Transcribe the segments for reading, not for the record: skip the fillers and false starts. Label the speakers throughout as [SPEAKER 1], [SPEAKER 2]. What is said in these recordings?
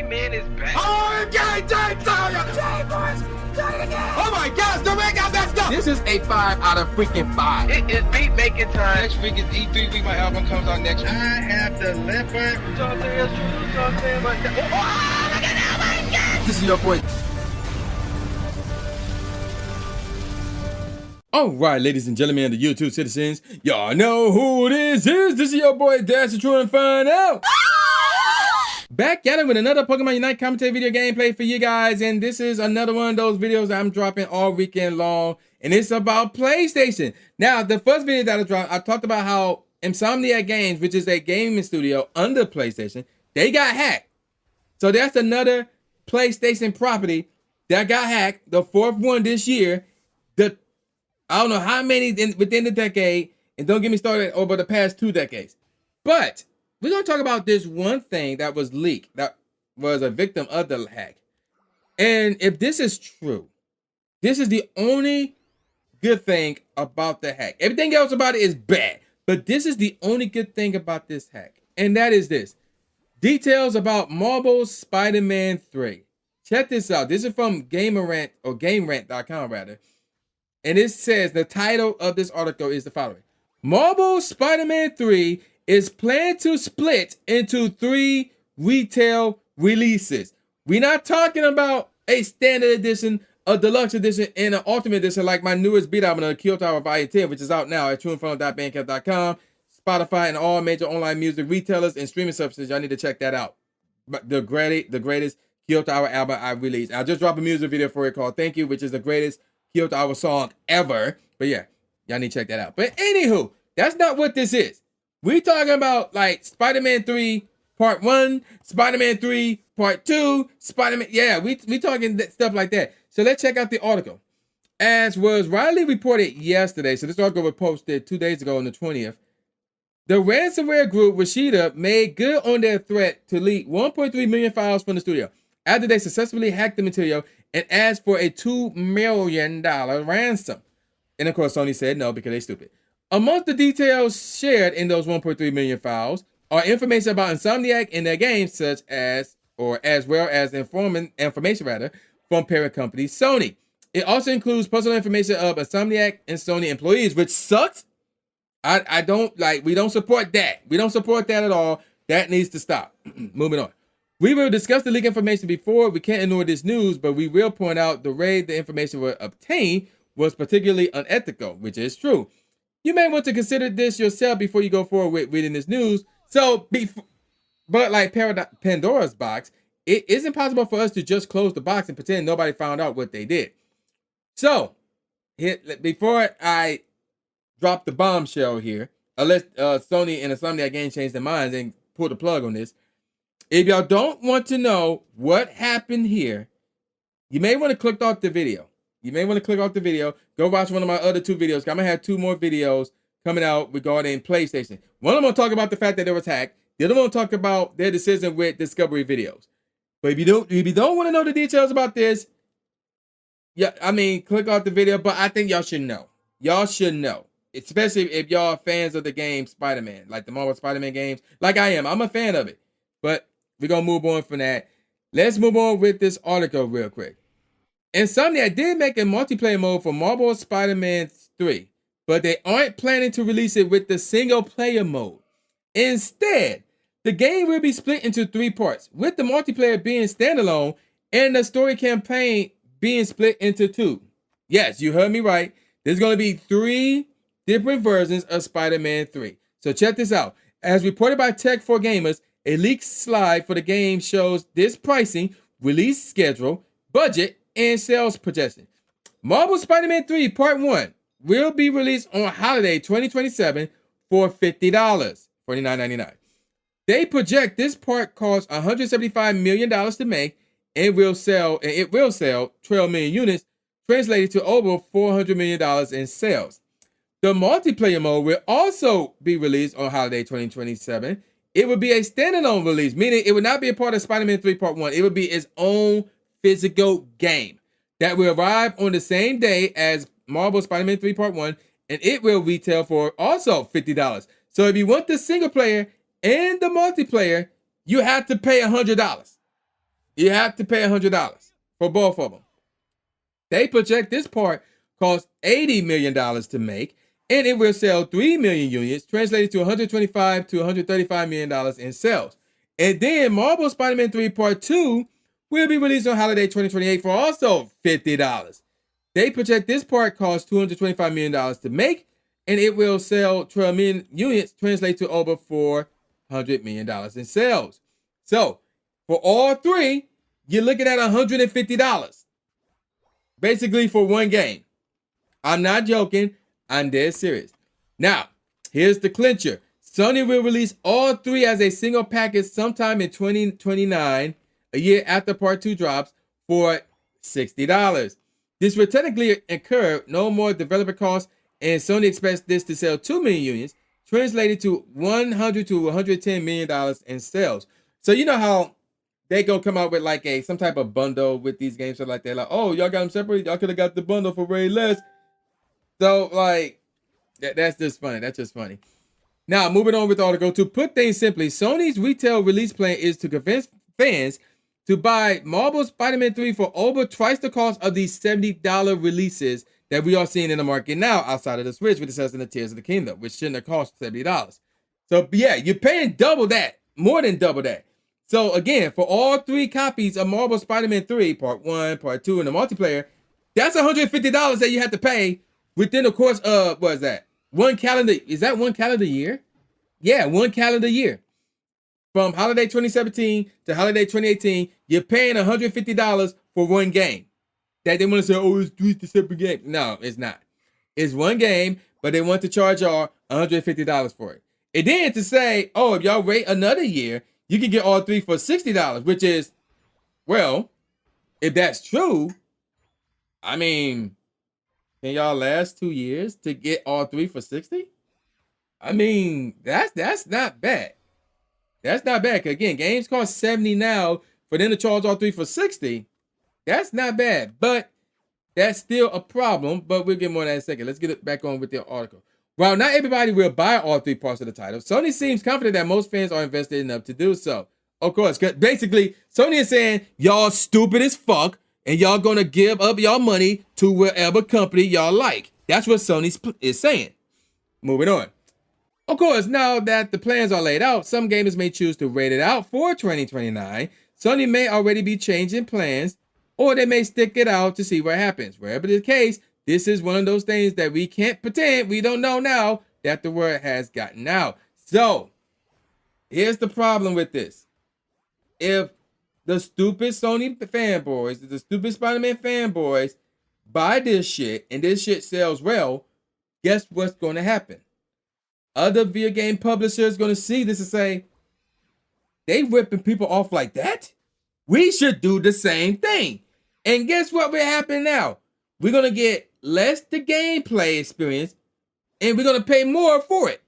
[SPEAKER 1] Man is back.
[SPEAKER 2] Oh, okay, boys. Oh my gosh, the ring got messed up. This is a 5 out of freaking 5.
[SPEAKER 1] It is beat making time.
[SPEAKER 3] Next week is E3 week. My album comes out next week.
[SPEAKER 1] I have the leopard.
[SPEAKER 2] This is your boy.
[SPEAKER 4] All right, ladies and gentlemen, the YouTube citizens, y'all know who this is. This is your boy Dash to True and Find Out. Back at it with another Pokemon Unite commentary video gameplay for you guys, and this is another one of those videos that I'm dropping all weekend long, and it's about PlayStation. Now, the first video that I dropped, I talked about how Insomniac Games, which is a gaming studio under PlayStation, they got hacked. So that's another PlayStation property that got hacked, the fourth one this year. I don't know how many within the decade, and don't get me started over the past 2 decades. But we're going to talk about this one thing that was leaked, that was a victim of the hack. And if this is true, this is the only good thing about the hack. Everything else about it is bad. But this is the only good thing about this hack. And that is this. Details about Marvel Spider-Man 3. Check this out. This is from GameRant, or GameRant.com rather. And it says the title of this article is the following. Marvel Spider-Man 3 is planned to split into 3 retail releases. We're not talking about a standard edition, a deluxe edition, and an ultimate edition like my newest beat album, Kyoto Tower Volume 10, which is out now at trueinferno.bandcamp.com, Spotify, and all major online music retailers and streaming services. Y'all need to check that out. But the greatest Kyoto Tower album I released. I just dropped a music video for it called Thank You, which is the greatest Kyoto Tower song ever. But yeah, y'all need to check that out. But anywho, that's not what this is. We talking about like Spider-Man 3 Part 1, Spider-Man 3 Part 2, Spider-Man. Yeah, we talking stuff like that. So let's check out the article. As was widely reported yesterday, so this article was posted 2 days ago on the 20th. The ransomware group Rashida made good on their threat to leak 1.3 million files from the studio after they successfully hacked the material and asked for a $2 million ransom. And of course, Sony said no because they're stupid. Amongst the details shared in those 1.3 million files are information about Insomniac and their games, such as, or as well as information from parent company Sony. It also includes personal information of Insomniac and Sony employees, which sucks. I don't like, we don't support that. We don't support that at all. That needs to stop. Moving on. We will discuss the leak information before. We can't ignore this news, but we will point out the way the information was obtained was particularly unethical, which is true. You may want to consider this yourself before you go forward with reading this news. So, but like Pandora's box, it isn't possible for us to just close the box and pretend nobody found out what they did. So, before I drop the bombshell here, unless Sony and Insomniac Games change their minds and pull the plug on this, if y'all don't want to know what happened here, you may want to click off the video. Go watch one of my other 2 videos. I'm going to have 2 more videos coming out regarding PlayStation. One of them will talk about the fact that they were hacked. The other one will talk about their decision with Discovery videos. But if you don't want to know the details about this, yeah, I mean, click off the video. But I think y'all should know. Y'all should know. Especially if y'all are fans of the game Spider-Man, like the Marvel Spider-Man games, like I am. I'm a fan of it. But we're going to move on from that. Let's move on with this article real quick. Insomniac did make a multiplayer mode for Marvel Spider-Man 3, but they aren't planning to release it with the single-player mode. Instead, the game will be split into 3 parts, with the multiplayer being standalone and the story campaign being split into 2. Yes, you heard me right. There's going to be 3 different versions of Spider-Man 3. So check this out. As reported by Tech4Gamers, a leaked slide for the game shows this pricing, release schedule, budget, and sales projection. Marvel Spider-Man 3 Part 1 will be released on holiday 2027 for $50, $49.99. They project this part costs $175 million to make and it will sell 12 million units, translated to over $400 million in sales. The multiplayer mode will also be released on holiday 2027. It would be a standalone release, meaning it would not be a part of Spider-Man 3 Part 1. It would be its own physical game that will arrive on the same day as Marvel Spider-Man 3 Part 1, and it will retail for also $50. So if you want the single player and the multiplayer, you have to pay $100. You have to pay $100 for both of them. They project this part costs $80 million to make, and it will sell 3 million units, translated to $125 to $135 million in sales. And then Marvel Spider-Man 3 Part 2 will be released on holiday 2028 for also $50. They project this part costs $225 million to make, and it will sell 12 million units, translate to over $400 million in sales. So, for all three, you're looking at $150. Basically for one game. I'm not joking. I'm dead serious. Now, here's the clincher. Sony will release all three as a single package sometime in 2029, a year after Part 2 drops, for $60. This will technically incur no more developer costs, and Sony expects this to sell 2 million units, translated to $100 to $110 million in sales. So you know how they gonna come out with like some type of bundle with these games, stuff like that. Like, oh, y'all got them separate. Y'all could have got the bundle for way less. So like, that's just funny. That's just funny. Now, moving on with the article. To put things simply, Sony's retail release plan is to convince fans to buy Marvel Spider-Man 3 for over twice the cost of these $70 releases that we are seeing in the market now outside of the Switch, with the Cells and the Tears of the Kingdom, which shouldn't have cost $70. So yeah, you're paying double that, more than double that. So again, for all three copies of Marvel Spider-Man 3, Part 1, Part 2, and the multiplayer, that's $150 that you have to pay within the course of, what is that? One calendar year? Yeah, one calendar year. From holiday 2017 to holiday 2018, you're paying $150 for one game. That they want to say, oh, it's three separate games. No, it's not. It's one game, but they want to charge y'all $150 for it. And then to say, oh, if y'all wait another year, you can get all three for $60, which is, well, if that's true, I mean, can y'all last 2 years to get all three for $60? I mean, that's not bad. That's not bad. Again, games cost $70 now. For them to charge all three for $60, that's not bad. But that's still a problem. But we'll get more on that in a second. Let's get it back on with the article. While not everybody will buy all three parts of the title, Sony seems confident that most fans are invested enough to do so. Of course, basically, Sony is saying, y'all stupid as fuck, and y'all gonna give up y'all money to whatever company y'all like. That's what Sony is saying. Moving on. Of course, now that the plans are laid out, some gamers may choose to wait it out for 2029. Sony may already be changing plans, or they may stick it out to see what happens. Wherever the case, this is one of those things that we can't pretend we don't know now that the word has gotten out. So, here's the problem with this. If the stupid Sony fanboys, the stupid Spider-Man fanboys buy this shit and this shit sells well, guess what's going to happen? Other video game publishers going to see this and say, they ripping people off like that? We should do the same thing. And guess what will happen now? We're going to get less the gameplay experience, and we're going to pay more for it.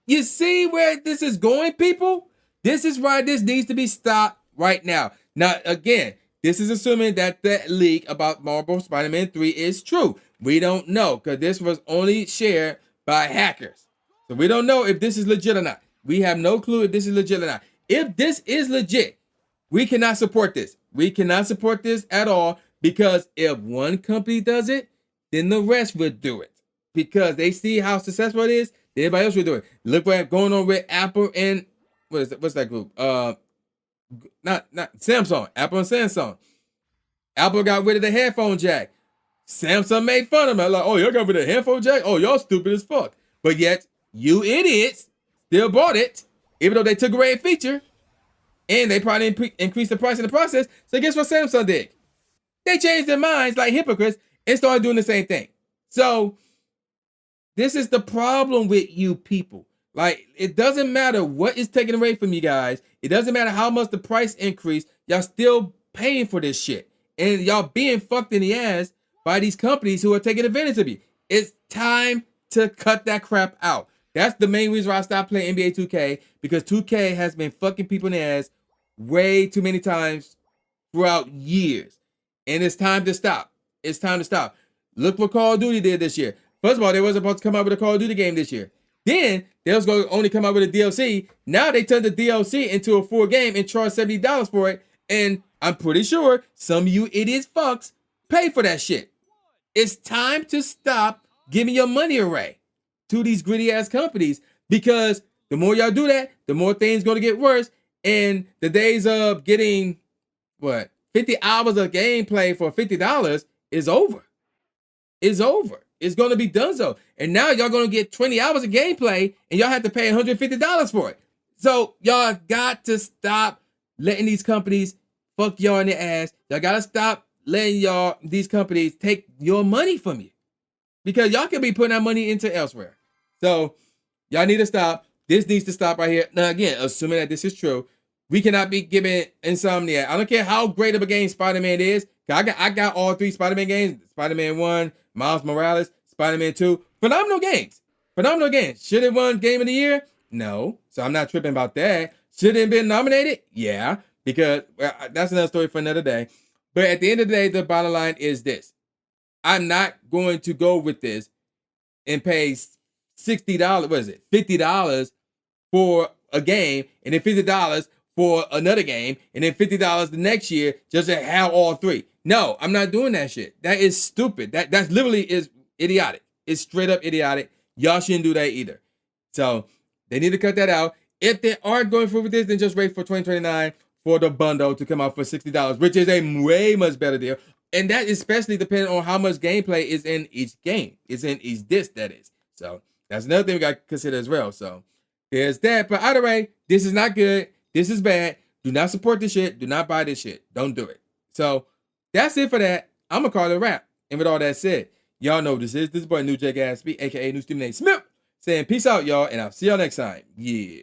[SPEAKER 4] You see where this is going, people? This is why this needs to be stopped right now. Now, again, this is assuming that the leak about Marvel Spider-Man 3 is true. We don't know, because this was only shared by hackers. So we don't know if this is legit or not. We have no clue if this is legit or not. If this is legit, we cannot support this. We cannot support this at all, because if one company does it, then the rest would do it. Because they see how successful it is, then everybody else will do it. Look what's going on with Apple and what's that group? Not Samsung. Apple and Samsung. Apple got rid of the headphone jack. Samsung made fun of them. Like, oh, y'all got rid of the headphone jack? Oh, y'all stupid as fuck. But yet, you idiots still bought it, even though they took away a feature. And they probably increased the price in the process. So guess what Samsung did? They changed their minds like hypocrites and started doing the same thing. So this is the problem with you people. Like, it doesn't matter what is taken away from you guys. It doesn't matter how much the price increase. Y'all still paying for this shit. And y'all being fucked in the ass by these companies who are taking advantage of you. It's time to cut that crap out. That's the main reason why I stopped playing NBA 2K. Because 2K has been fucking people in the ass way too many times throughout years. And it's time to stop. It's time to stop. Look what Call of Duty did this year. First of all, they wasn't supposed to come out with a Call of Duty game this year. Then they was going to only come out with a DLC. Now they turned the DLC into a full game and charge $70 for it. And I'm pretty sure some of you idiots fucks pay for that shit. It's time to stop giving your money away to these greedy ass companies, because the more y'all do that, the more things gonna get worse. And the days of getting 50 hours of gameplay for $50 is over. It's over. It's gonna be done so. And now y'all gonna get 20 hours of gameplay and y'all have to pay $150 for it. So y'all got to stop letting these companies fuck y'all in the ass. Y'all gotta stop letting these companies take your money from you, because y'all can be putting that money into elsewhere. So y'all need to stop. This needs to stop right here. Now again, assuming that this is true, we cannot be giving Insomniac. I don't care how great of a game Spider-Man is. I got all 3 Spider-Man games. Spider-Man 1, Miles Morales, Spider-Man 2. Phenomenal games. Phenomenal games. Should it won Game of the Year? No. So I'm not tripping about that. Should it have been nominated? Yeah. Because that's another story for another day. But at the end of the day, the bottom line is this. I'm not going to go with this and pay $60, what is it, $50 for a game, and then $50 for another game, and then $50 the next year just to have all 3. No, I'm not doing that shit. That is stupid. That's literally is idiotic. It's straight up idiotic. Y'all shouldn't do that either. So they need to cut that out. If they aren't going through with this, then just wait for 2029 for the bundle to come out for $60, which is a way much better deal. And that especially depending on how much gameplay is in each game. It's in each disc, that is. So that's another thing we got to consider as well. So there's that. But either way, this is not good. This is bad. Do not support this shit. Do not buy this shit. Don't do it. So that's it for that. I'm going to call it a wrap. And with all that said, y'all know this is. This is boy New J Gatsby, a.k.a. New Stephen A. Smith, saying peace out, y'all. And I'll see y'all next time. Yeah.